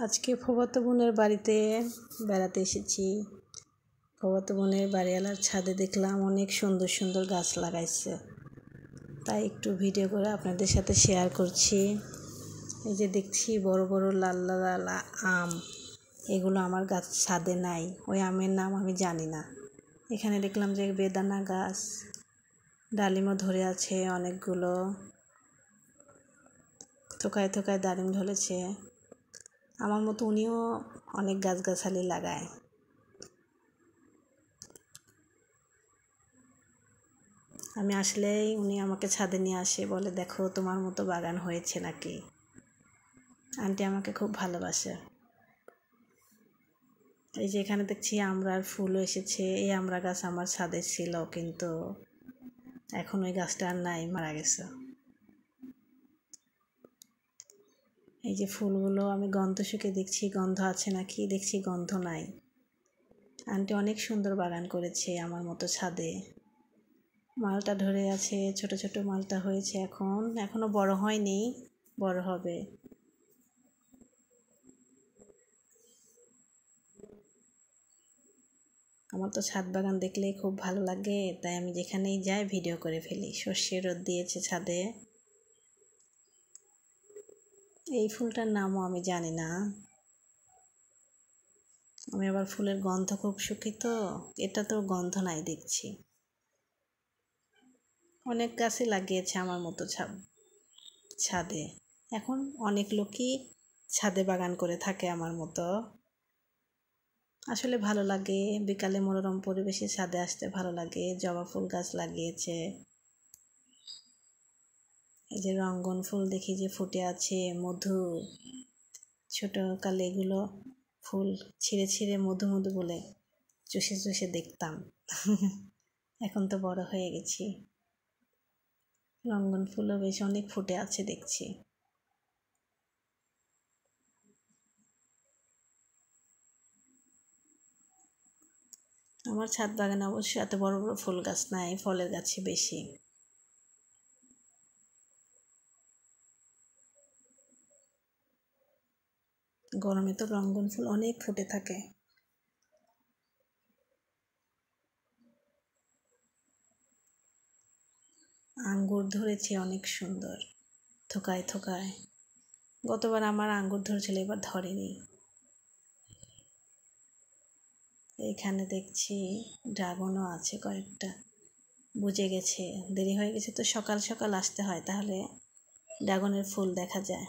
আজকে ফুফাতো বোনের বাড়িতে বেড়াতে এসেছি। ফুফাতো বোনের বাড়িওয়ালার ছাদে দেখলাম অনেক সুন্দর সুন্দর গাছ লাগাইছে, তাই একটু ভিডিও করে আপনাদের সাথে শেয়ার করছি। এই যে দেখছি বড় বড় লাল লাল আম, এগুলো আমার গাছ ছাদে নাই, ওই আমের নাম আমি জানি না। এখানে দেখলাম যে বেদানা গাছ, ডালিমও ধরে আছে অনেকগুলো, থোকায় থোকায় ডালিম ধরেছে। আমার মতো উনিও অনেক গাছগাছালি লাগায়। আমি আসলেই উনি আমাকে ছাদে নিয়ে আসে, বলে দেখো তোমার মতো বাগান হয়েছে নাকি। আন্টি আমাকে খুব ভালোবাসে। এই যে এখানে দেখছি আমড়ার ফুলও এসেছে। এই আমড়া গাছ আমার ছাদে ছিল, কিন্তু এখন ওই গাছটা আর নাই, মারা গেছে। এই যে ফুলগুলো আমি গন্ধ শুকে দেখছি গন্ধ আছে নাকি, দেখছি গন্ধ নাই। আন্টি অনেক সুন্দর বাগান করেছে আমার মতো ছাদে। মালটা ধরে আছে, ছোট ছোট মালটা হয়েছে, এখনো বড় হয়নি, বড় হবে। আমার তো ছাদ বাগান দেখলেই খুব ভালো লাগে, তাই আমি যেখানেই যাই ভিডিও করে ফেলি। সর্ষে রোদ দিয়েছে ছাদে। এই ফুলটার নামও আমি জানি না। আমি আবার ফুলের গন্ধ খুব সুখী, তো এটা তো গন্ধ নাই দেখছি। অনেক গাছই লাগিয়েছে আমার মতো ছাদে। এখন অনেক লোকই ছাদে বাগান করে থাকে আমার মতো। আসলে ভালো লাগে, বিকালে মনোরম পরিবেশে ছাদে আসতে ভালো লাগে। জবা ফুল গাছ লাগিয়েছে। এই যে রঙ্গন ফুল দেখি যে ফুটে আছে, মধু। ছোটকালে এগুলো ফুল ছিঁড়ে ছিঁড়ে মধু মধু বলে চুষে চুষে দেখতাম। এখন তো বড় হয়ে গেছি। রঙ্গন ফুলও বেশ অনেক ফুটে আছে দেখছি। আমার ছাদ বাগানে অবশ্য এত বড় বড় ফুল গাছ নাই, ফলের গাছই বেশি। গরমে তো রঙ্গন ফুল অনেক ফুটে থাকে। আঙ্গুর ধরেছে অনেক সুন্দর, থোকায় থোকায়। গতবার আমার আঙ্গুর ধরেছিল, এবার ধরেনি। এইখানে দেখছি ড্রাগনও আছে কয়েকটা। বুঝে গেছে দেরি হয়ে গেছে, তো সকাল সকাল আসতে হয়, তাহলে ড্রাগনের ফুল দেখা যায়।